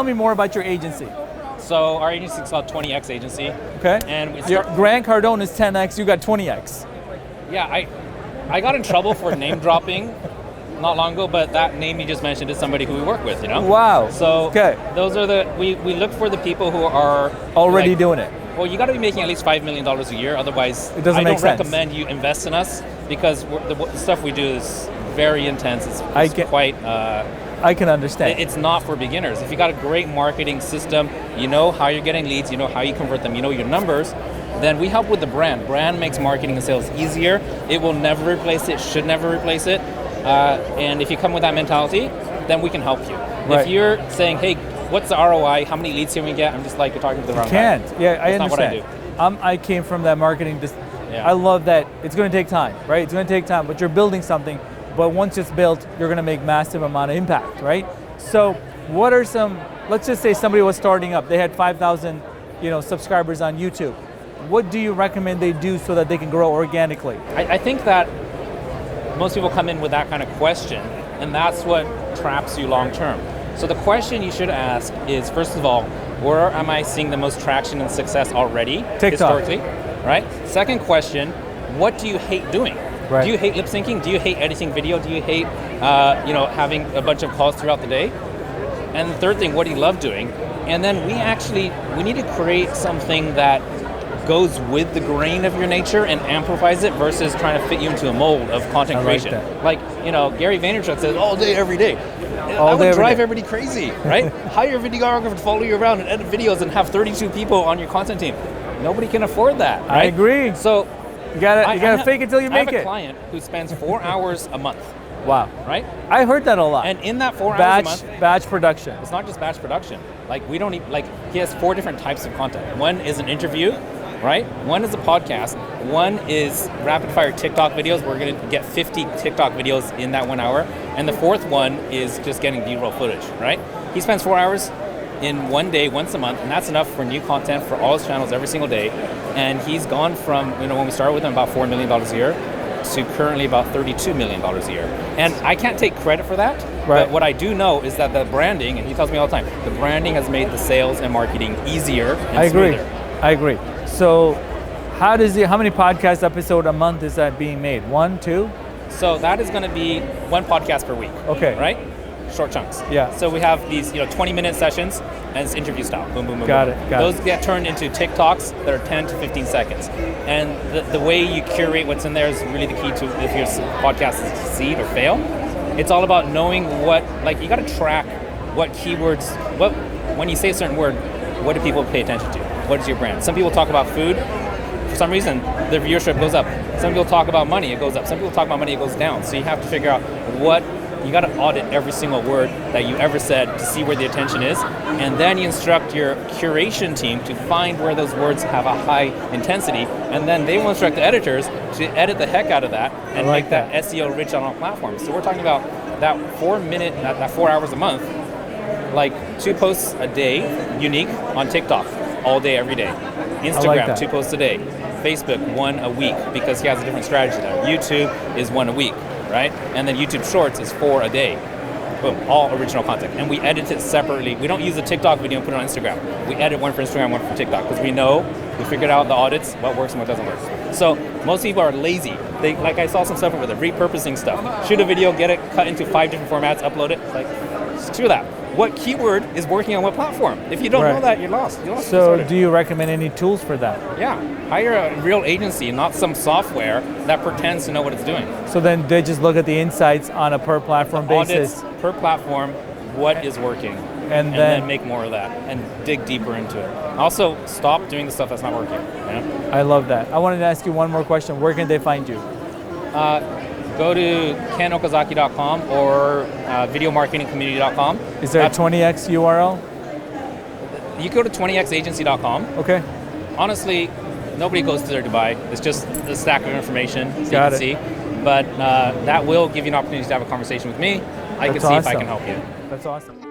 tell me more about your agency. So our agency is called 20X Agency. Okay. And Grant Cardone is 10X, you got 20X. Yeah, I got in trouble for name dropping not long ago, but that name you just mentioned is somebody who we work with, you know? Wow. So those are we look for the people who are already doing it. Well, you got to be making at least $5 million a year, otherwise it doesn't make sense. I don't recommend you invest in us because the stuff we do is very intense. It's quite... I can understand. It's not for beginners. If you got a great marketing system, you know how you're getting leads, you know how you convert them, you know your numbers, then we help with the brand. Brand makes marketing and sales easier. It will never replace it, should never replace it. And if you come with that mentality, then we can help you. Right. If you're saying, hey, what's the ROI? How many leads can we get? I'm just like, you're talking to the wrong guy. Can't. Yeah, I understand. That's not what I do. I came from that marketing. I love that. It's going to take time, right? It's going to take time, but you're building something. But once it's built, you're going to make massive amount of impact, right? So what are some, let's just say somebody was starting up, they had 5,000 subscribers on YouTube. What do you recommend they do so that they can grow organically? I think that most people come in with that kind of question, and that's what traps you long term. So the question you should ask is, first of all, where am I seeing the most traction and success already, TikTok. historically, right? Second question, what do you hate doing? Right. Do you hate lip syncing? Do you hate editing video? Do you hate having a bunch of calls throughout the day? And the third thing, what do you love doing? And then we need to create something that goes with the grain of your nature and amplifies it versus trying to fit you into a mold of content creation. Like Gary Vaynerchuk says all day, every day. I would drive everybody crazy, right? Hire a videographer to follow you around and edit videos and have 32 people on your content team. Nobody can afford that, right? I agree. So you gotta fake it till you make it. I have a client who spends 4 hours a month. Wow. Right? I heard that a lot. And in that 4 hours a month, batch production. It's not just batch production. Like he has 4 different types of content. One is an interview, right? One is a podcast. One is rapid fire TikTok videos. We're gonna get 50 TikTok videos in that 1 hour. And the fourth one is just getting B-roll footage, right? He spends 4 hours in one day, once a month, and that's enough for new content for all his channels every single day. And he's gone from, when we started with him, about $4 million a year to currently about $32 million a year. And I can't take credit for that, but what I do know is that the branding, and he tells me all the time, the branding has made the sales and marketing easier and smoother. I agree. So how many podcast episodes a month is that being made? 1, 2? So that is going to be 1 podcast per week. Okay. Right? Short chunks. Yeah. So we have these 20-minute sessions, and it's interview style. Boom, boom, boom. Got boom. it. Those get turned into TikToks that are 10 to 15 seconds. And the way you curate what's in there is really the key to if your podcast is to succeed or fail. It's all about knowing you got to track what keywords, when you say a certain word, what do people pay attention to? What is your brand? Some people talk about food. For some reason, their viewership goes up. Some people talk about money, it goes up. Some people talk about money, it goes down. So you have to figure out you got to audit every single word that you ever said to see where the attention is. And then you instruct your curation team to find where those words have a high intensity. And then they will instruct the editors to edit the heck out of that and make that SEO rich on all platforms. So we're talking about that 4 hours a month, like 2 posts a day, unique on TikTok, all day, every day. Instagram, 2 posts a day. Facebook, 1 a week, because he has a different strategy there. YouTube is 1 a week, right? And then YouTube Shorts is 4 a day. Boom, all original content. And we edit it separately. We don't use a TikTok video and put it on Instagram. We edit one for Instagram, one for TikTok, because we figured out the audits, what works and what doesn't work. So most people are lazy. I saw some stuff with it, repurposing stuff. Shoot a video, get it cut into 5 different formats, upload it. Just do that. What keyword is working on what platform? If you don't know that, you're lost. So do you recommend any tools for that? Yeah, hire a real agency, not some software that pretends to know what it's doing. So then they just look at the insights on a per platform basis. Audits per platform, what is working, and then make more of that and dig deeper into it. Also, stop doing the stuff that's not working. I love that. I wanted to ask you one more question. Where can they find you? Go to kenokazaki.com or videomarketingcommunity.com. Is there a 20x URL? You go to 20xagency.com. Okay. Honestly, nobody goes to there to buy. It's just a stack of information so you can see. But that will give you an opportunity to have a conversation with me. I can see if I can help you. That's awesome.